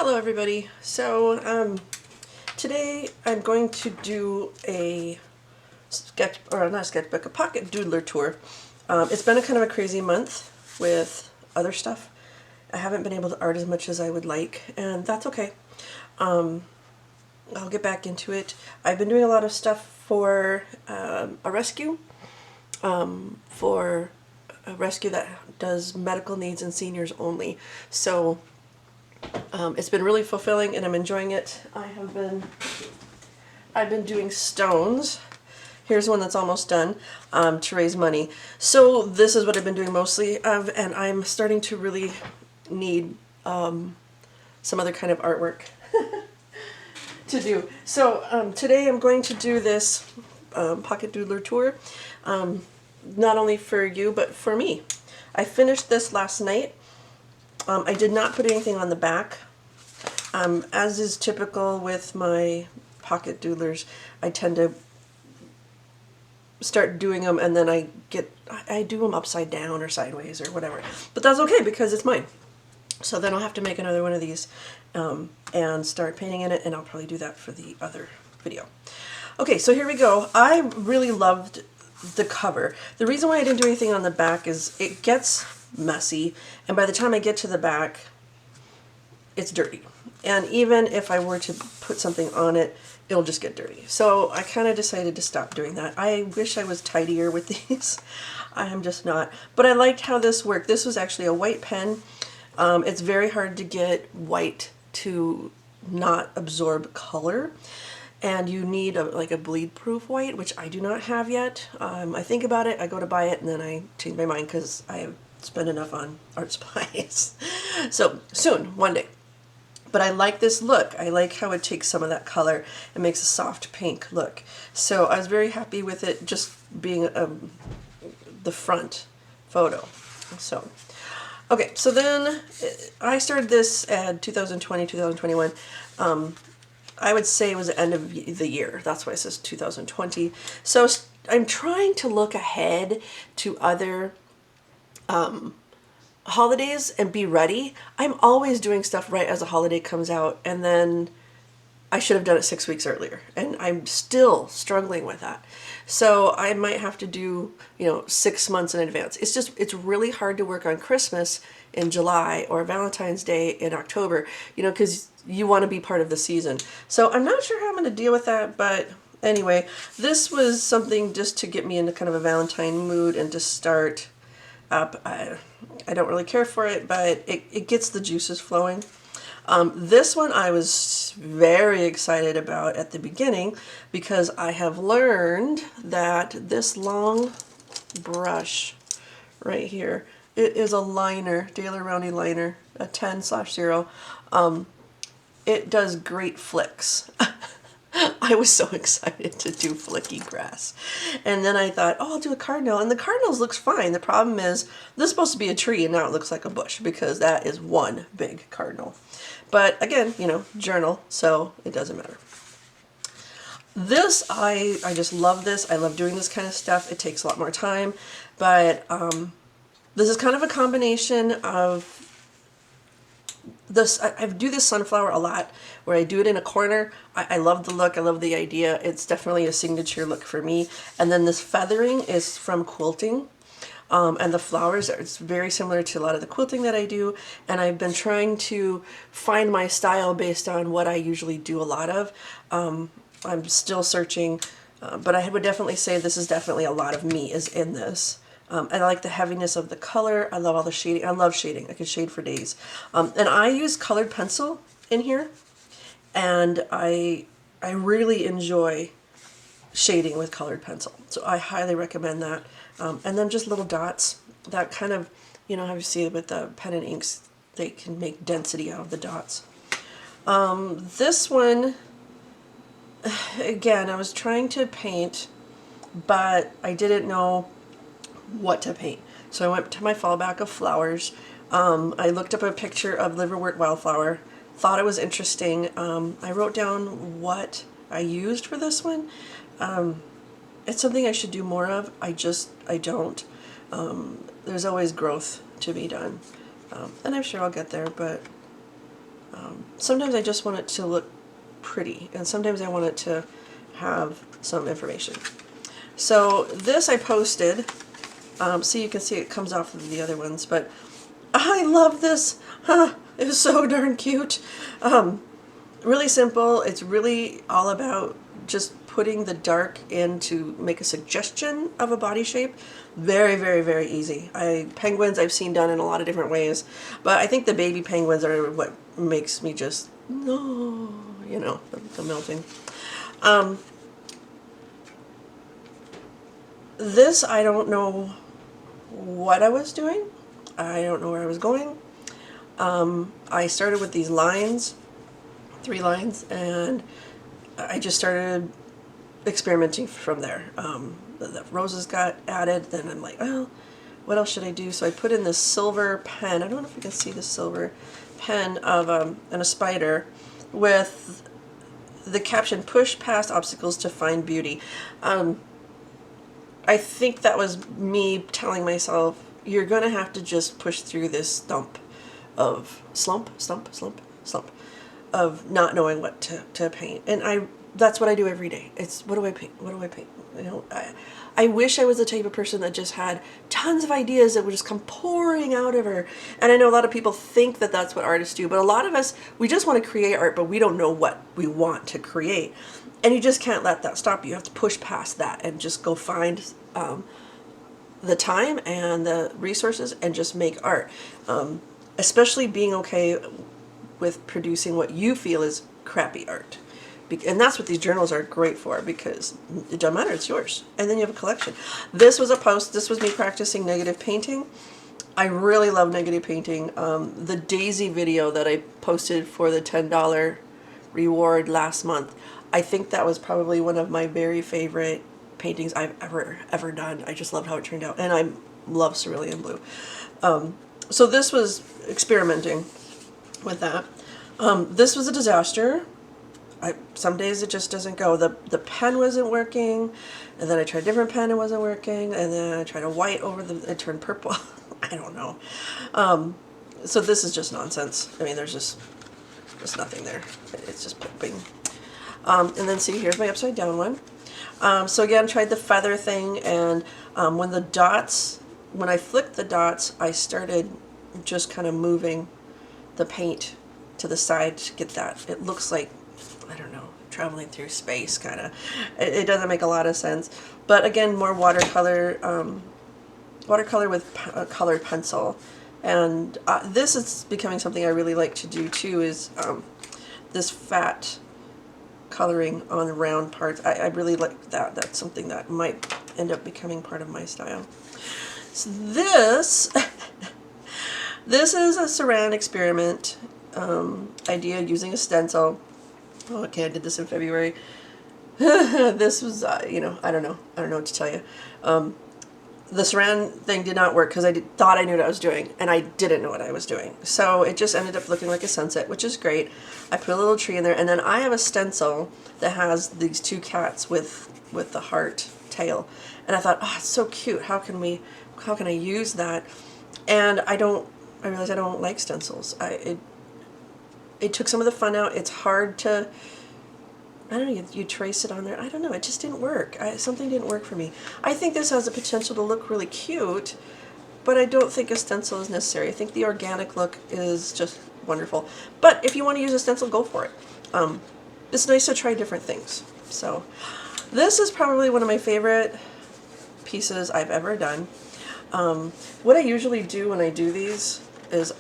Hello everybody. Today I'm going to do a sketch, or not a sketchbook, a pocket doodler tour. It's been a kind of a crazy month with other stuff. I haven't been able to art as much as I would like, and that's okay. I'll get back into it. I've been doing a lot of stuff for a rescue, for a rescue that does medical needs and seniors only. So it's been really fulfilling and I'm enjoying it. I've been doing stones. Here's one that's almost done, to raise money. So this is what I've been doing mostly of, and I'm starting to really need some other kind of artwork to do. So today I'm going to do this pocket doodler tour, not only for you but for me. I finished this last night. I did not put anything on the back. As is typical with my pocket doodlers, I tend to start doing them and then I do them upside down or sideways or whatever. But that's okay because it's mine. So then I'll have to make another one of these and start painting in it, and I'll probably do that for the other video. Okay, so here we go. I really loved the cover. The reason why I didn't do anything on the back is it gets messy, and by the time I get to the back, it's dirty. And even if I were to put something on it, it'll just get dirty. So I kind of decided to stop doing that. I wish I was tidier with these. I am just not. But I liked how this worked. This was actually a white pen. It's very hard to get white to not absorb color. And you need like a bleed-proof white, which I do not have yet. I think about it, I go to buy it, and then I change my mind because I have spent enough on art supplies. So soon, one day. But I like this look. I like how it takes some of that color and makes a soft pink look. So I was very happy with it just being the front photo. So, okay, so then I started this at 2020, 2021. I would say it was the end of the year. That's why it says 2020. So I'm trying to look ahead to other holidays and be ready. I'm always doing stuff right as a holiday comes out, and then I should have done it 6 weeks earlier, and I'm still struggling with that. So I might have to do, 6 months in advance. It's really hard to work on Christmas in July or Valentine's Day in October, because you want to be part of the season. So I'm not sure how I'm going to deal with that, but anyway, this was something just to get me into kind of a Valentine mood and to start up. I don't really care for it, but it gets the juices flowing. This one I was very excited about at the beginning because I have learned that this long brush right here, it is a liner, Daler Rowney liner, a 10/0. It does great flicks. I was so excited to do flicky grass. And then I thought, oh, I'll do a cardinal. And the cardinals looks fine. The problem is this is supposed to be a tree and now it looks like a bush because that is one big cardinal. But again, journal, so it doesn't matter. This, I just love this. I love doing this kind of stuff. It takes a lot more time. But this is kind of a combination of this. I do this sunflower a lot where I do it in a corner. I love the look. I love the idea. It's definitely a signature look for me. And then this feathering is from quilting. And the flowers, it's very similar to a lot of the quilting that I do. And I've been trying to find my style based on what I usually do a lot of. I'm still searching, but I would definitely say this is definitely a lot of me is in this. I like the heaviness of the color. I love all the shading. I love shading. I could shade for days. And I use colored pencil in here. And I really enjoy shading with colored pencil. So I highly recommend that. And then just little dots. That kind of, how you see it with the pen and inks, they can make density out of the dots. This one, again, I was trying to paint, but I didn't know what to paint. So I went to my fallback of flowers. I looked up a picture of liverwort wildflower, thought it was interesting. I wrote down what I used for this one. It's something I should do more of. I don't. There's always growth to be done. And I'm sure I'll get there, but Sometimes I just want it to look pretty, and sometimes I want it to have some information. So this I posted, so you can see it comes off of the other ones, but I love this. It was so darn cute. Really simple. It's really all about just putting the dark in to make a suggestion of a body shape. Very, very, very easy. Penguins I've seen done in a lot of different ways, but I think the baby penguins are what makes me just, no, you know, the melting. This, I don't know what I was doing. I don't know where I was going. I started with these lines, 3 lines, and I just started experimenting from there. The roses got added, then I'm like, well, what else should I do? So I put in this silver pen. I don't know if you can see the silver pen of and a spider with the caption, "Push past obstacles to find beauty." I think that was me telling myself, you're going to have to just push through this slump of not knowing what to paint. And that's what I do every day. It's, what do I paint? What do I paint? You know, I wish I was the type of person that just had tons of ideas that would just come pouring out of her. And I know a lot of people think that that's what artists do, but a lot of us, we just want to create art, but we don't know what we want to create. And you just can't let that stop you. You have to push past that and just go find the time and the resources and just make art. Especially being okay with producing what you feel is crappy art. And that's what these journals are great for, because it doesn't matter, it's yours. And then you have a collection. This was a post, this was me practicing negative painting. I really love negative painting. The Daisy video that I posted for the $10 reward last month, I think that was probably one of my very favorite paintings I've ever done. I just loved how it turned out. And I love cerulean blue. So this was experimenting with that. This was a disaster. Some days it just doesn't go. The pen wasn't working, and then I tried a different pen, it wasn't working, and then I tried a white over it turned purple. I don't know. So this is just nonsense. I mean, there's just nothing there. It's just pooping. And then see, here's my upside down one. So again, tried the feather thing, and when I flicked the dots, I started just kind of moving the paint to the side to get that. It looks like, I don't know, traveling through space, kind of. It doesn't make a lot of sense. But again, more watercolor with a colored pencil. And this is becoming something I really like to do too, is this fat coloring on the round parts. I really like that. That's something that might end up becoming part of my style. So this, this is a saran experiment idea using a stencil. Oh, okay, I did this in February. This was, you know, I don't know what to tell you. The saran thing did not work because I thought I knew what I was doing, and I didn't know what I was doing. So it just ended up looking like a sunset, which is great. I put a little tree in there, and then I have a stencil that has these 2 cats with the heart tail. And I thought, oh, it's so cute. How can I use that? And I realized I don't like stencils. It took some of the fun out. It's hard to, I don't know, you trace it on there. I don't know, it just didn't work. Something didn't work for me. I think this has the potential to look really cute, but I don't think a stencil is necessary. I think the organic look is just wonderful. But if you want to use a stencil, go for it. It's nice to try different things. So this is probably one of my favorite pieces I've ever done. What I usually do when I do these is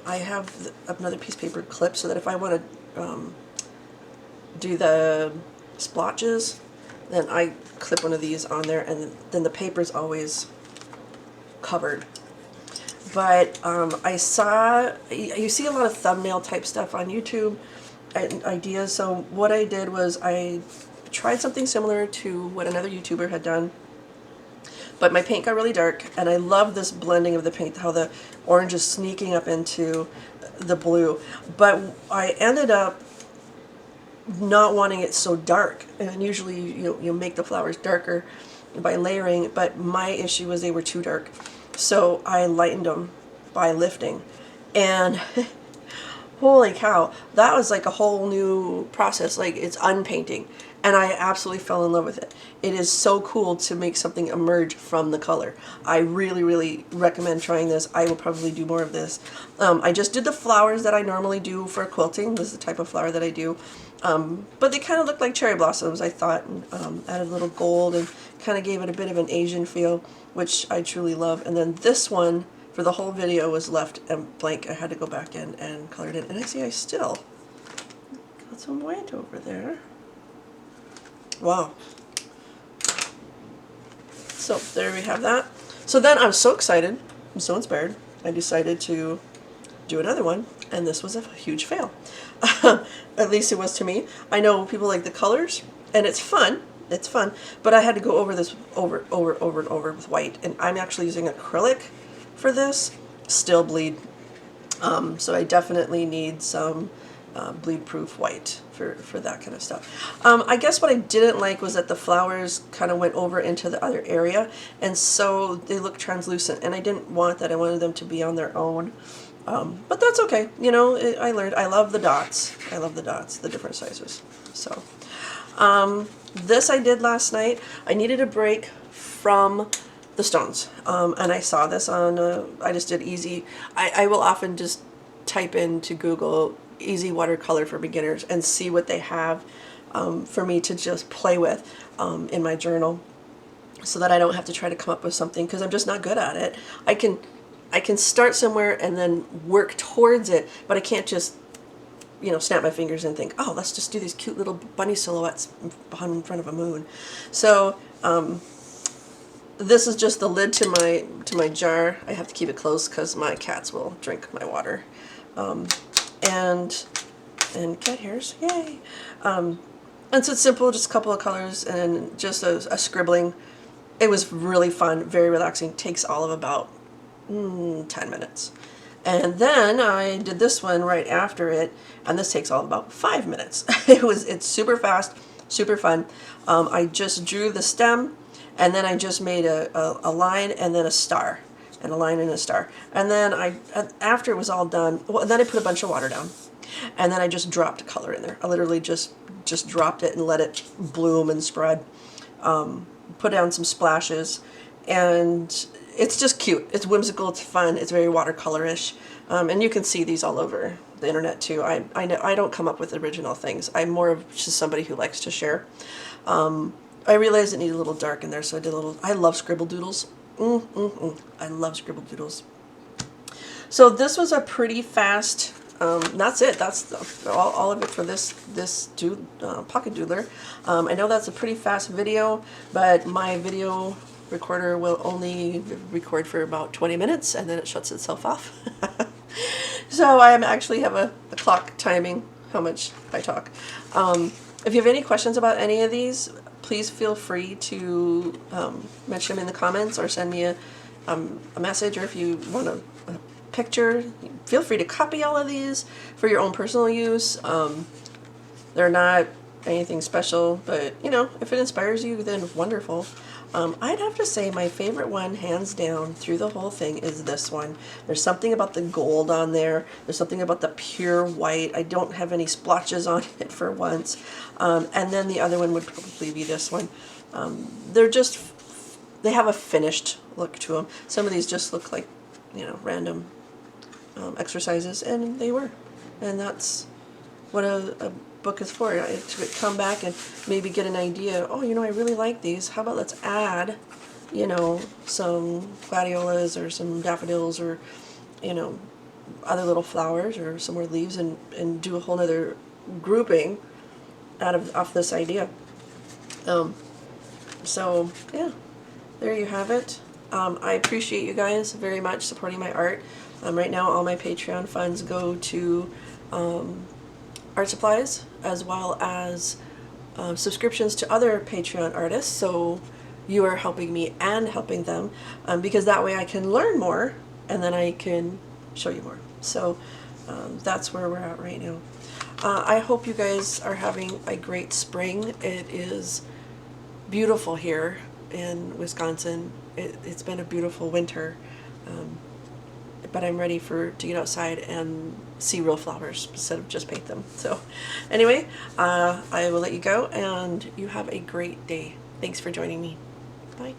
I have another piece of paper clipped so that if I want to do the splotches, then I clip one of these on there, and then the paper's always covered. But you see a lot of thumbnail type stuff on YouTube and ideas, so what I did was I tried something similar to what another YouTuber had done, but my paint got really dark, and I love this blending of the paint, how the orange is sneaking up into the blue. But I ended up not wanting it so dark, and usually you make the flowers darker by layering, but my issue was they were too dark. So I lightened them by lifting, and Holy cow, that was like a whole new process. Like, it's unpainting, and I absolutely fell in love with it. It is so cool to make something emerge from the color. I really, really recommend trying this. I will probably do more of this. I just did the flowers that I normally do for quilting. This is the type of flower that I do. But they kind of look like cherry blossoms, I thought, and added a little gold and kind of gave it a bit of an Asian feel, which I truly love. And then this one, for the whole video, was left blank. I had to go back in and color it in. And I see I still got some white over there. Wow. So there we have that. So then I was so excited, I'm so inspired, I decided to do another one, and this was a huge fail. At least it was to me. I know people like the colors, and it's fun, but I had to go over this over and over with white, and I'm actually using acrylic for this, still bleed. So I definitely need some bleed-proof white for that kind of stuff. I guess what I didn't like was that the flowers kind of went over into the other area, and so they look translucent, and I didn't want that. I wanted them to be on their own. But that's okay. You know, I learned. I love the dots. I love the dots, the different sizes. So this I did last night. I needed a break from the stones, and I saw this on, I just did easy. I will often just type into Google easy watercolor for beginners and see what they have for me to just play with in my journal, so that I don't have to try to come up with something, because I'm just not good at it. I can start somewhere and then work towards it, but I can't just, you know, snap my fingers and think, oh, let's just do these cute little bunny silhouettes in front of a moon. So this is just the lid to my jar. I have to keep it closed because my cats will drink my water. And cat hairs, yay! And so it's simple, just a couple of colors and just a scribbling. It was really fun, very relaxing. Takes all of about 10 minutes. And then I did this one right after it, and this takes all about 5 minutes. It's super fast, super fun. I just drew the stem, and then I just made a line and then a star, and a line and a star. And then after it was all done, well, then I put a bunch of water down, and then I just dropped color in there. I literally just dropped it and let it bloom and spread. Put down some splashes, and it's just cute. It's whimsical. It's fun. It's very watercolorish, and you can see these all over the internet too. I know I don't come up with original things. I'm more of just somebody who likes to share. I realized it needed a little dark in there, so I did a little. I love scribble doodles. I love scribble doodles. So this was a pretty fast. That's it. That's all of it for this pocket doodler. I know that's a pretty fast video, but my video recorder will only record for about 20 minutes and then it shuts itself off. So I actually have a clock timing how much I talk. If you have any questions about any of these, please feel free to mention them in the comments or send me a message, or if you want a picture, feel free to copy all of these for your own personal use. They're not anything special, but you know, if it inspires you, then wonderful. I'd have to say my favorite one, hands down, through the whole thing is this one. There's something about the gold on there. There's something about the pure white. I don't have any splotches on it for once. And then the other one would probably be this one. They have a finished look to them. Some of these just look like, you know, random exercises, and they were. And that's what a book is for, to come back and maybe get an idea. Oh, you know, I really like these. How about let's add, you know, some gladiolas or some daffodils or, you know, other little flowers or some more leaves, and do a whole other grouping off this idea. So yeah, there you have it. I appreciate you guys very much supporting my art. Right now all my Patreon funds go to art supplies, as well as subscriptions to other Patreon artists, so you are helping me and helping them, because that way I can learn more and then I can show you more. So that's where we're at right now. I hope you guys are having a great spring. It is beautiful here in Wisconsin. It's been a beautiful winter. but I'm ready to get outside and see real flowers instead of just paint them. So anyway, I will let you go, and you have a great day. Thanks for joining me. Bye.